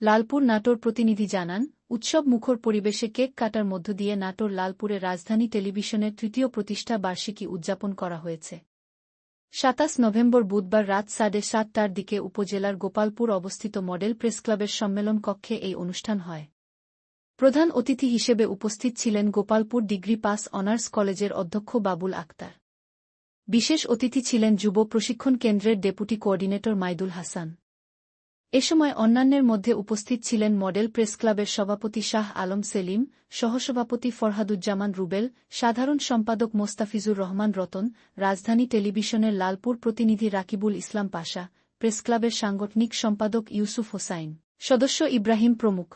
লালপুর নাটোর প্রতিনিধি জানান, উৎসব মুখর পরিবেশে কেক কাটার মধ্য দিয়ে নাটোর লালপুরে রাজধানী টেলিভিশনের তৃতীয় প্রতিষ্ঠা বার্ষিকী উদযাপন করা হয়েছে। ২৭ নভেম্বর বুধবার রাত ৭:৩০টার দিকে উপজেলার গোপালপুর অবস্থিত মডেল প্রেসক্লাবের সম্মেলন কক্ষে এই অনুষ্ঠান হয়। প্রধান অতিথি হিসেবে উপস্থিত ছিলেন গোপালপুর ডিগ্রি পাস অনার্স কলেজের অধ্যক্ষ বাবুল আক্তার। বিশেষ অতিথি ছিলেন যুব প্রশিক্ষণ কেন্দ্রের ডেপুটি কোঅর্ডিনেটর মাইদুল হাসান। এ সময় অন্যান্যের মধ্যে উপস্থিত ছিলেন মডেল প্রেসক্লাবের সভাপতি শাহ আলম সেলিম, সহসভাপতি ফরহাদুজ্জামান রুবেল, সাধারণ সম্পাদক মোস্তাফিজুর রহমান রতন, রাজধানী টেলিভিশনের লালপুর প্রতিনিধি রাকিবুল ইসলাম পাশা, প্রেসক্লাবের সাংগঠনিক সম্পাদক ইউসুফ হোসাইন, সদস্য ইব্রাহিম প্রমুখ।